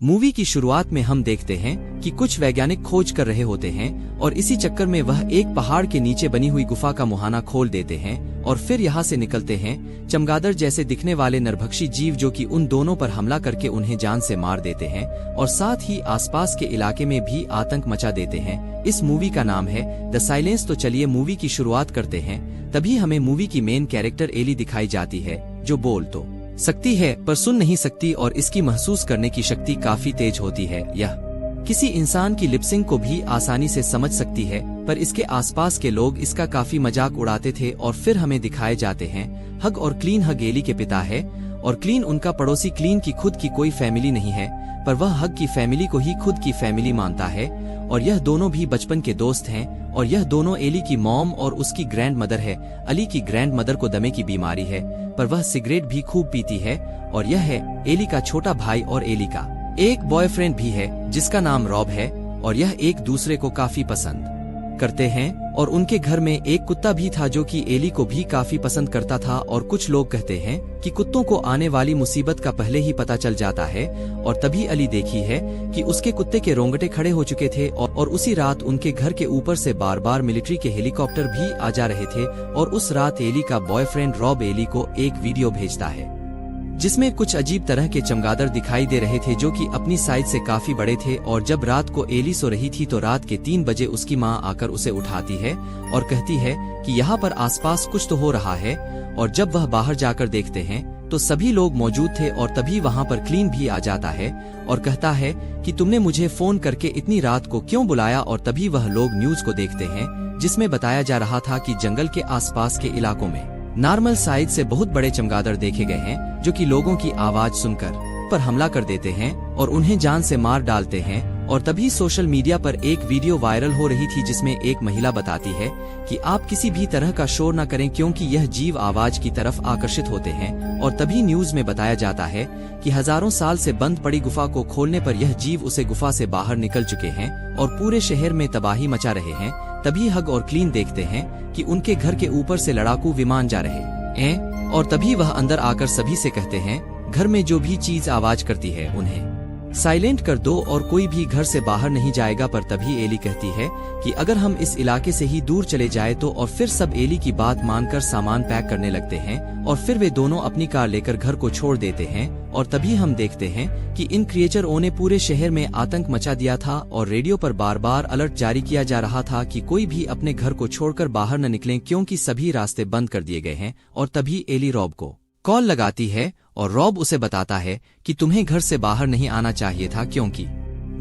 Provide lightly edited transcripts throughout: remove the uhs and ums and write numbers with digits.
Movie की शुरुआत में हम देखते हैं कि कुछ वैज्ञानिक खोज कर रहे होते हैं और इसी चक्कर में वह एक पहाड़ के नीचे बनी हुई गुफा का मुहाना खोल देते हैं और फिर यहाँ से निकलते हैं चमगादड़ जैसे दिखने वाले नरभक्षी जीव जो कि उन दोनों पर हमला करके उन्हें जान से मार देते हैं और साथ ही आसपास के इलाके में भी आतंक मचा देते हैं। इस मूवी का नाम है द साइलेंस। तो चलिए मूवी की शुरुआत करते हैं। तभी हमें मूवी की मेन कैरेक्टर एली दिखाई जाती है जो बोल तो सकती है पर सुन नहीं सकती और इसकी महसूस करने की शक्ति काफी तेज होती है। यह किसी इंसान की लिपसिंग को भी आसानी से समझ सकती है पर इसके आसपास के लोग इसका काफी मजाक उड़ाते थे। और फिर हमें दिखाए जाते हैं हग और क्लीन। हग एली के पिता है और क्लीन उनका पड़ोसी। क्लीन की खुद की कोई फैमिली नहीं है पर वह हग की फैमिली को ही खुद की फैमिली मानता है और यह दोनों भी बचपन के दोस्त हैं। और यह दोनों एली की मॉम और उसकी ग्रैंड मदर है। अली की ग्रैंड मदर को दमे की बीमारी है पर वह सिगरेट भी खूब पीती है। और यह है एली का छोटा भाई और एली का एक बॉयफ्रेंड भी है जिसका नाम रॉब है और यह एक दूसरे को काफी पसंद करते हैं। और उनके घर में एक कुत्ता भी था जो कि एली को भी काफी पसंद करता था। और कुछ लोग कहते हैं कि कुत्तों को आने वाली मुसीबत का पहले ही पता चल जाता है। और तभी अली देखी है कि उसके कुत्ते के रोंगटे खड़े हो चुके थे और उसी रात उनके घर के ऊपर से बार बार मिलिट्री के हेलीकॉप्टर भी आ जा रहे थे। और उस रात एली का बॉयफ्रेंड रॉब एली को एक वीडियो भेजता है जिसमें कुछ अजीब तरह के चमगादड़ दिखाई दे रहे थे जो कि अपनी साइज से काफी बड़े थे। और जब रात को एली सो रही थी तो रात के 3 बजे उसकी माँ आकर उसे उठाती है और कहती है कि यहाँ पर आसपास कुछ तो हो रहा है। और जब वह बाहर जाकर देखते हैं तो सभी लोग मौजूद थे और तभी वहाँ पर क्लीन भी आ जाता है और कहता है कि तुमने मुझे फोन करके इतनी रात को क्यों बुलाया। और तभी वह लोग न्यूज को देखते हैं जिसमें बताया जा रहा था कि जंगल के आसपास के इलाकों में नॉर्मल साइज से बहुत बड़े चमगादड़ देखे गए हैं जो कि लोगों की आवाज सुनकर पर हमला कर देते हैं और उन्हें जान से मार डालते हैं। और तभी सोशल मीडिया पर एक वीडियो वायरल हो रही थी जिसमें एक महिला बताती है कि आप किसी भी तरह का शोर न करें क्योंकि यह जीव आवाज की तरफ आकर्षित होते हैं। और तभी न्यूज में बताया जाता है कि हजारों साल से बंद पड़ी गुफा को खोलने पर यह जीव उसे गुफा से बाहर निकल चुके हैं और पूरे शहर में तबाही मचा रहे हैं। तभी हग और क्लीन देखते हैं कि उनके घर के ऊपर से लड़ाकू विमान जा रहे हैं और तभी वह अंदर आकर सभी से कहते हैं घर में जो भी चीज आवाज करती है उन्हें साइलेंट कर दो और कोई भी घर से बाहर नहीं जाएगा। पर तभी एली कहती है कि अगर हम इस इलाके से ही दूर चले जाए तो। और फिर सब एली की बात मानकर सामान पैक करने लगते हैं और फिर वे दोनों अपनी कार लेकर घर को छोड़ देते हैं। और तभी हम देखते हैं कि इन क्रिएचरों ने पूरे शहर में आतंक मचा दिया था और रेडियो पर बार बार अलर्ट जारी किया जा रहा था कि कोई भी अपने घर को छोड़कर बाहर न निकले क्योंकि सभी रास्ते बंद कर दिए गए हैं। और तभी एली रॉब को कॉल लगाती है और रॉब उसे बताता है कि तुम्हें घर से बाहर नहीं आना चाहिए था क्योंकि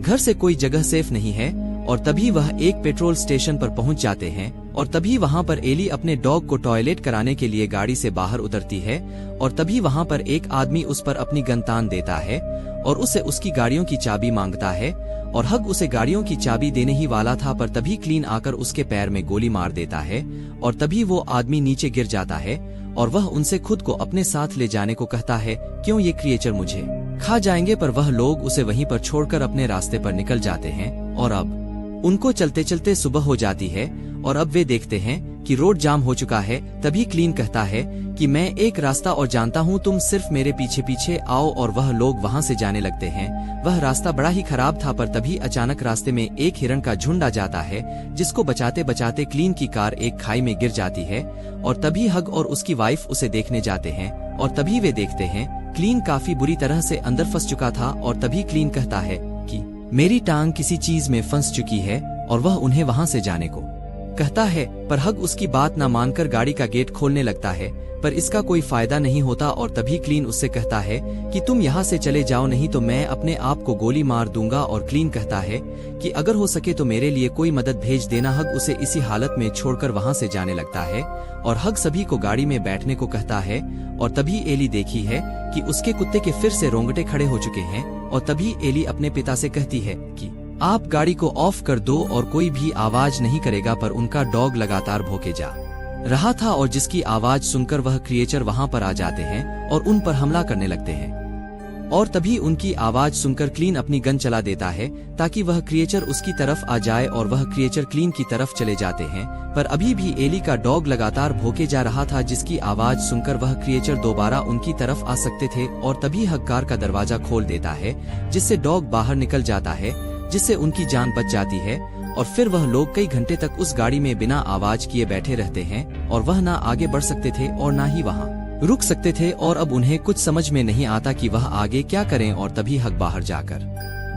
घर से कोई जगह सेफ नहीं है। और तभी वह एक पेट्रोल स्टेशन पर पहुंच जाते हैं और तभी वहां पर एली अपने डॉग को टॉयलेट कराने के लिए गाड़ी से बाहर उतरती है। और तभी वहां पर एक आदमी उस पर अपनी गन तान देता है और उसे उसकी गाड़ियों की चाबी मांगता है। और हग उसे गाड़ियों की चाबी देने ही वाला था पर तभी क्लीन आकर उसके पैर में गोली मार देता है और तभी वो आदमी नीचे गिर जाता है और वह उनसे खुद को अपने साथ ले जाने को कहता है क्यों ये क्रिएचर मुझे खा जाएंगे। पर वह लोग उसे वहीं पर छोड़कर अपने रास्ते पर निकल जाते हैं। और अब उनको चलते चलते सुबह हो जाती है और अब वे देखते हैं कि रोड जाम हो चुका है। तभी क्लीन कहता है कि मैं एक रास्ता और जानता हूँ, तुम सिर्फ मेरे पीछे पीछे आओ। और वह लोग वहाँ से जाने लगते हैं। वह रास्ता बड़ा ही खराब था पर तभी अचानक रास्ते में एक हिरण का झुंड आ जाता है जिसको बचाते बचाते क्लीन की कार एक खाई में गिर जाती है। और तभी हग और उसकी वाइफ उसे देखने जाते हैं और तभी वे देखते हैं क्लीन काफी बुरी तरह से अंदर फंस चुका था। और तभी क्लीन कहता है कि मेरी टांग किसी चीज में फंस चुकी है और वह उन्हें वहाँ से जाने को कहता है। पर हग उसकी बात न मानकर गाड़ी का गेट खोलने लगता है पर इसका कोई फायदा नहीं होता। और तभी क्लीन उससे कहता है कि तुम यहाँ से चले जाओ नहीं तो मैं अपने आप को गोली मार दूंगा। और क्लीन कहता है कि अगर हो सके तो मेरे लिए कोई मदद भेज देना। हग उसे इसी हालत में छोड़कर वहाँ से जाने लगता है और हग सभी को गाड़ी में बैठने को कहता है। और तभी एली देखी है कि उसके कुत्ते के फिर से रोंगटे खड़े हो चुके हैं। और तभी एली अपने पिता से कहती है कि आप गाड़ी को ऑफ कर दो और कोई भी आवाज नहीं करेगा। पर उनका डॉग लगातार भौंके जा रहा था और जिसकी आवाज सुनकर वह क्रिएचर वहां पर आ जाते हैं और उन पर हमला करने लगते हैं। और तभी उनकी आवाज सुनकर क्लीन अपनी गन चला देता है ताकि वह क्रिएचर उसकी तरफ आ जाए और वह क्रिएचर क्लीन की तरफ चले जाते हैं। पर अभी भी एली का डॉग लगातार भौंके जा रहा था, जिसकी आवाज सुनकर वह क्रिएचर दोबारा उनकी तरफ आ सकते थे। और तभी हग कार का दरवाजा खोल देता है, जिससे डॉग बाहर निकल जाता है, जिससे उनकी जान बच जाती है। और फिर वह लोग कई घंटे तक उस गाड़ी में बिना आवाज किए बैठे रहते हैं और वह ना आगे बढ़ सकते थे और ना ही वहाँ रुक सकते थे। और अब उन्हें कुछ समझ में नहीं आता कि वह आगे क्या करें। और तभी हग बाहर जाकर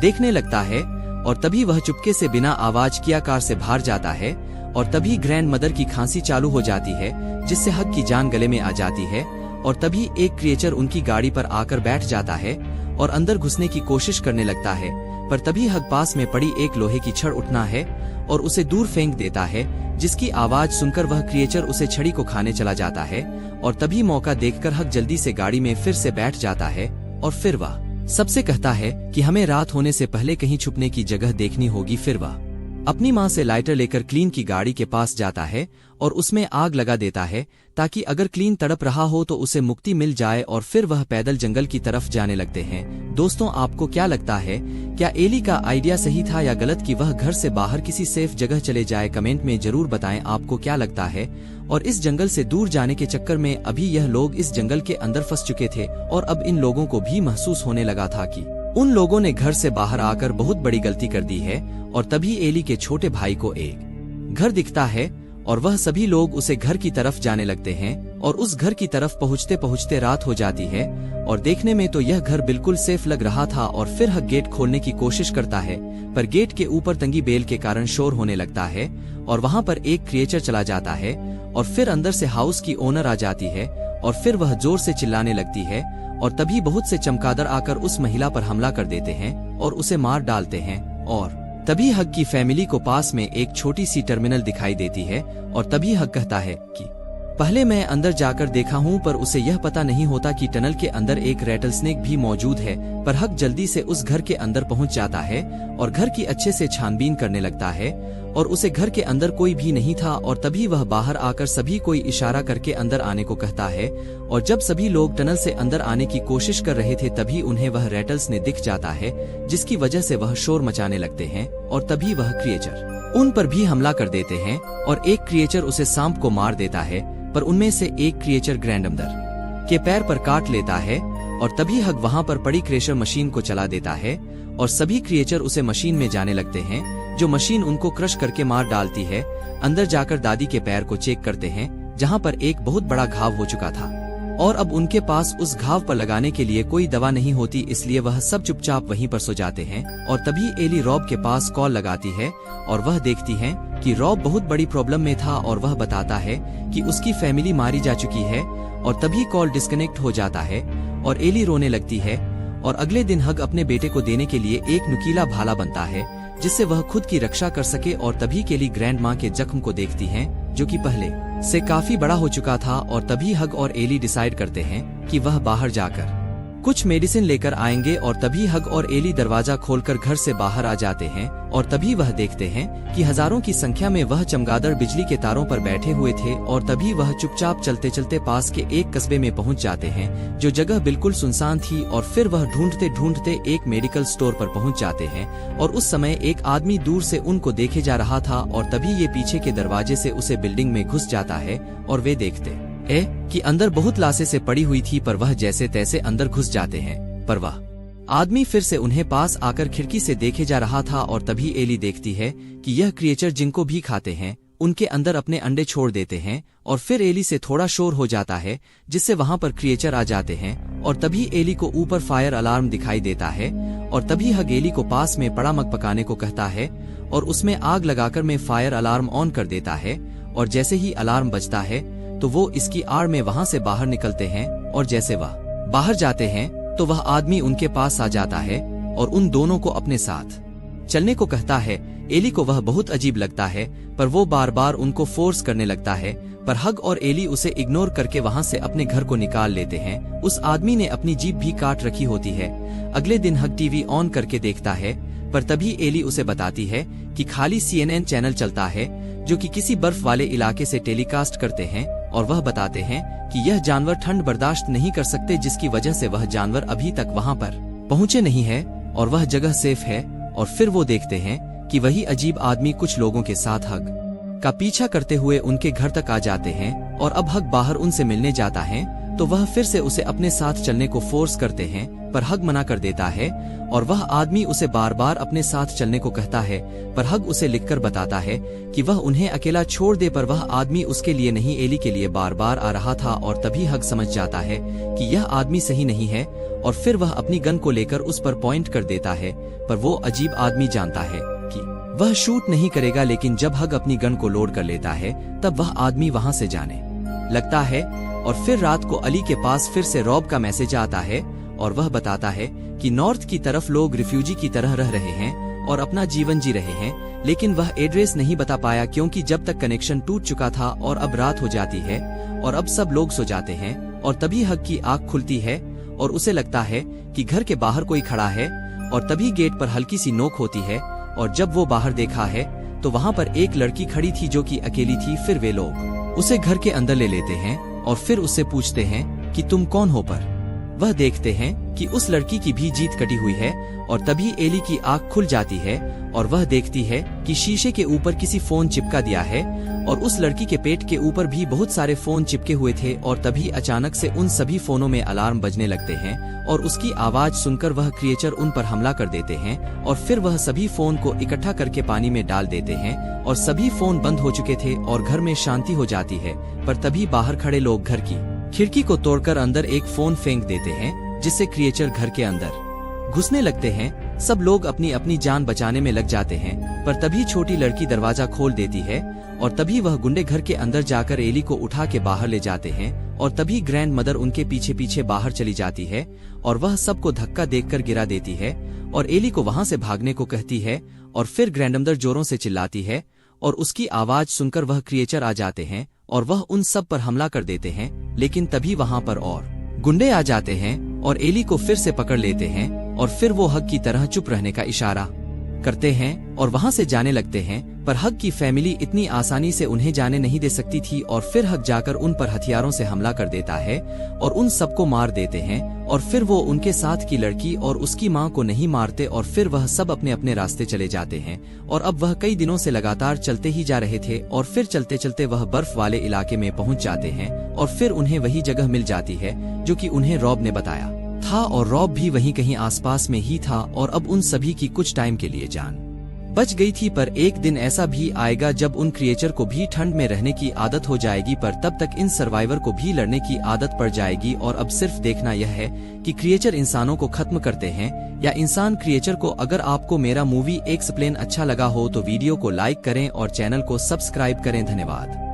देखने लगता है और तभी वह चुपके से बिना आवाज किया कार से बाहर जाता है। और तभी ग्रैंड मदर की खांसी चालू हो जाती है, जिससे हग की जान गले में आ जाती है। और तभी एक क्रिएचर उनकी गाड़ी पर आकर बैठ जाता है और अंदर घुसने की कोशिश करने लगता है। पर तभी हग पास में पड़ी एक लोहे की छड़ उठना है और उसे दूर फेंक देता है, जिसकी आवाज सुनकर वह क्रिएचर उसे छड़ी को खाने चला जाता है। और तभी मौका देखकर हग जल्दी से गाड़ी में फिर से बैठ जाता है और फिर वह सबसे कहता है कि हमें रात होने से पहले कहीं छुपने की जगह देखनी होगी। फिर वह अपनी माँ से लाइटर लेकर क्लीन की गाड़ी के पास जाता है और उसमें आग लगा देता है ताकि अगर क्लीन तड़प रहा हो तो उसे मुक्ति मिल जाए। और फिर वह पैदल जंगल की तरफ जाने लगते हैं। दोस्तों, आपको क्या लगता है, क्या एली का आइडिया सही था या गलत कि वह घर से बाहर किसी सेफ जगह चले जाए? कमेंट में जरूर बताएं आपको क्या लगता है। और इस जंगल से दूर जाने के चक्कर में अभी यह लोग इस जंगल के अंदर फंस चुके थे और अब इन लोगों को भी महसूस होने लगा था कि उन लोगों ने घर से बाहर आकर बहुत बड़ी गलती कर दी है। और तभी एली के छोटे भाई को एक घर दिखता है और वह सभी लोग उसे घर की तरफ जाने लगते हैं। और उस घर की तरफ पहुँचते पहुँचते रात हो जाती है और देखने में तो यह घर बिल्कुल सेफ लग रहा था। और फिर हग गेट खोलने की कोशिश करता है, पर गेट के ऊपर तंगी बेल के कारण शोर होने लगता है और वहाँ पर एक क्रिएचर चला जाता है। और फिर अंदर से हाउस की ओनर आ जाती है और फिर वह जोर से चिल्लाने लगती है। और तभी बहुत से चमगादड़ आकर उस महिला पर हमला कर देते हैं और उसे मार डालते हैं। और तभी हग की फैमिली को पास में एक छोटी सी टर्मिनल दिखाई देती है। और तभी हग कहता है कि पहले मैं अंदर जाकर देखा हूँ, पर उसे यह पता नहीं होता कि टनल के अंदर एक रैटल स्नेक भी मौजूद है। पर हग जल्दी से उस घर के अंदर पहुँच जाता है और घर की अच्छे से छानबीन करने लगता है और उसे घर के अंदर कोई भी नहीं था। और तभी वह बाहर आकर सभी को इशारा करके अंदर आने को कहता है। और जब सभी लोग टनल से अंदर आने की कोशिश कर रहे थे तभी उन्हें वह रैटल्स ने दिख जाता है, जिसकी वजह से वह शोर मचाने लगते हैं। और तभी वह क्रिएचर उन पर भी हमला कर देते हैं और एक क्रिएचर उसे सांप को मार देता है। पर उनमें से एक क्रिएचर ग्रैंडमदर के पैर पर काट लेता है। और तभी हग वहां पर पड़ी क्रेशर मशीन को चला देता है और सभी क्रिएचर उसे मशीन में जाने लगते हैं, जो मशीन उनको क्रश करके मार डालती है। अंदर जाकर दादी के पैर को चेक करते हैं, जहां पर एक बहुत बड़ा घाव हो चुका था और अब उनके पास उस घाव पर लगाने के लिए कोई दवा नहीं होती, इसलिए वह सब चुपचाप वहीं पर सो जाते हैं। और तभी एली रॉब के पास कॉल लगाती है और वह देखती है कि रॉब बहुत बड़ी प्रॉब्लम में था और वह बताता है कि उसकी फैमिली मारी जा चुकी है। और तभी कॉल डिस्कनेक्ट हो जाता है और एली रोने लगती है। और अगले दिन हग अपने बेटे को देने के लिए एक नुकीला भाला बनता है, जिससे वह खुद की रक्षा कर सके। और तभी केली ग्रैंड माँ के जख्म को देखती हैं, जो कि पहले से काफी बड़ा हो चुका था। और तभी हग और एली डिसाइड करते हैं कि वह बाहर जाकर कुछ मेडिसिन लेकर आएंगे। और तभी हग और एली दरवाजा खोलकर घर से बाहर आ जाते हैं और तभी वह देखते हैं कि हजारों की संख्या में वह चमगादड़ बिजली के तारों पर बैठे हुए थे। और तभी वह चुपचाप चलते चलते पास के एक कस्बे में पहुंच जाते हैं, जो जगह बिल्कुल सुनसान थी। और फिर वह ढूंढते ढूंढते एक मेडिकल स्टोर पर पहुंच जाते हैं और उस समय एक आदमी दूर से उनको देखे जा रहा था। और तभी ये पीछे के दरवाजे से उसे बिल्डिंग में घुस जाता है और वे देखते कि अंदर बहुत लाशें से पड़ी हुई थी, पर वह जैसे तैसे अंदर घुस जाते हैं। पर वह आदमी फिर से उन्हें पास आकर खिड़की से देखे जा रहा था। और तभी एली देखती है कि यह क्रिएचर जिनको भी खाते हैं उनके अंदर अपने अंडे छोड़ देते हैं। और फिर एली से थोड़ा शोर हो जाता है, जिससे वहां पर क्रिएचर आ जाते हैं। और तभी एली को ऊपर फायर अलार्म दिखाई देता है और तभी हग एली को पास में पड़ा मग पकाने को कहता है और उसमें आग लगाकर में फायर अलार्म ऑन कर देता है। और जैसे ही अलार्म बजता है तो वो इसकी आड़ में वहां से बाहर निकलते हैं। और जैसे वह बाहर जाते हैं तो वह आदमी उनके पास आ जाता है और उन दोनों को अपने साथ चलने को कहता है। एली को वह बहुत अजीब लगता है, पर वो बार बार उनको फोर्स करने लगता है। पर हग और एली उसे इग्नोर करके वहां से अपने घर को निकाल लेते हैं। उस आदमी ने अपनी जीभ भी काट रखी होती है। अगले दिन हग टीवी ऑन करके देखता है, पर तभी एली उसे बताती है कि खाली CNN चैनल चलता है, जो कि किसी बर्फ वाले इलाके से टेलीकास्ट करते हैं और वह बताते हैं कि यह जानवर ठंड बर्दाश्त नहीं कर सकते, जिसकी वजह से वह जानवर अभी तक वहां पर पहुंचे नहीं है और वह जगह सेफ है। और फिर वो देखते हैं कि वही अजीब आदमी कुछ लोगों के साथ हग का पीछा करते हुए उनके घर तक आ जाते हैं और अब हग बाहर उनसे मिलने जाता है तो वह फिर से उसे अपने साथ चलने को फोर्स करते हैं, पर हग मना कर देता है और वह आदमी उसे बार बार अपने साथ चलने को कहता है, पर हग उसे लिखकर बताता है कि वह उन्हें अकेला छोड़ दे, पर वह आदमी उसके लिए नहीं एली के लिए बार बार आ रहा था। और तभी हग समझ जाता है कि यह आदमी सही नहीं है और फिर वह अपनी गन को लेकर उस पर पॉइंट कर देता है, पर वो अजीब आदमी जानता है कि वह शूट नहीं करेगा। लेकिन जब हग अपनी गन को लोड कर लेता है तब वह आदमी वहां से जाने लगता है और फिर रात को अली के पास फिर से रॉब का मैसेज आता है और वह बताता है कि नॉर्थ की तरफ लोग रिफ्यूजी की तरह रह रहे हैं और अपना जीवन जी रहे हैं, लेकिन वह एड्रेस नहीं बता पाया क्योंकि जब तक कनेक्शन टूट चुका था। और अब रात हो जाती है और अब सब लोग सो जाते हैं और तभी हग की आंख खुलती है और उसे लगता है कि घर के बाहर कोई खड़ा है और तभी गेट पर हल्की सी नोक होती है और जब वो बाहर देखा है तो वहां पर एक लड़की खड़ी थी जो कि अकेली थी। फिर वे लोग उसे घर के अंदर ले लेते हैं और फिर उससे पूछते हैं कि तुम कौन हो, पर वह देखते हैं कि उस लड़की की भी जीत कटी हुई है। और तभी एली की आंख खुल जाती है और वह देखती है कि शीशे के ऊपर किसी फोन चिपका दिया है और उस लड़की के पेट के ऊपर भी बहुत सारे फोन चिपके हुए थे। और तभी अचानक से उन सभी फोनों में अलार्म बजने लगते हैं और उसकी आवाज सुनकर वह क्रिएचर उन पर हमला कर देते हैं और फिर वह सभी फोन को इकट्ठा करके पानी में डाल देते हैं और सभी फोन बंद हो चुके थे और घर में शांति हो जाती है। पर तभी बाहर खड़े लोग घर की खिड़की को तोड़कर अंदर एक फोन फेंक देते हैं, जिससे क्रिएचर घर के अंदर घुसने लगते हैं। सब लोग अपनी अपनी जान बचाने में लग जाते हैं, पर तभी छोटी लड़की दरवाजा खोल देती है और तभी वह गुंडे घर के अंदर जाकर एली को उठा के बाहर ले जाते हैं। और तभी ग्रैंड मदर उनके पीछे पीछे बाहर चली जाती है और वह सबको धक्का देकर गिरा देती है और एली को वहां से भागने को कहती है। और फिर ग्रैंडमदर जोरों से चिल्लाती है और उसकी आवाज सुनकर वह क्रिएचर आ जाते हैं और वह उन सब पर हमला कर देते हैं। लेकिन तभी वहां पर और गुंडे आ जाते हैं और एली को फिर से पकड़ लेते हैं और फिर वो हग की तरह चुप रहने का इशारा करते हैं और वहां से जाने लगते हैं। पर हग की फैमिली इतनी आसानी से उन्हें जाने नहीं दे सकती थी और फिर हग जाकर उन पर हथियारों से हमला कर देता है और उन सबको मार देते हैं। और फिर वो उनके साथ की लड़की और उसकी मां को नहीं मारते और फिर वह सब अपने अपने रास्ते चले जाते हैं। और अब वह कई दिनों से लगातार चलते ही जा रहे थे और फिर चलते चलते वह बर्फ वाले इलाके में पहुंच जाते हैं और फिर उन्हें वही जगह मिल जाती है जो कि उन्हें रॉब ने बताया था। और रॉब भी वहीं कहीं आसपास में ही था और अब उन सभी की कुछ टाइम के लिए जान बच गई थी। पर एक दिन ऐसा भी आएगा जब उन क्रिएचर को भी ठंड में रहने की आदत हो जाएगी, पर तब तक इन सर्वाइवर को भी लड़ने की आदत पड़ जाएगी। और अब सिर्फ देखना यह है कि क्रिएचर इंसानों को खत्म करते हैं या इंसान क्रिएचर को। अगर आपको मेरा मूवी एक्सप्लेन अच्छा लगा हो तो वीडियो को लाइक करें और चैनल को सब्सक्राइब करें। धन्यवाद।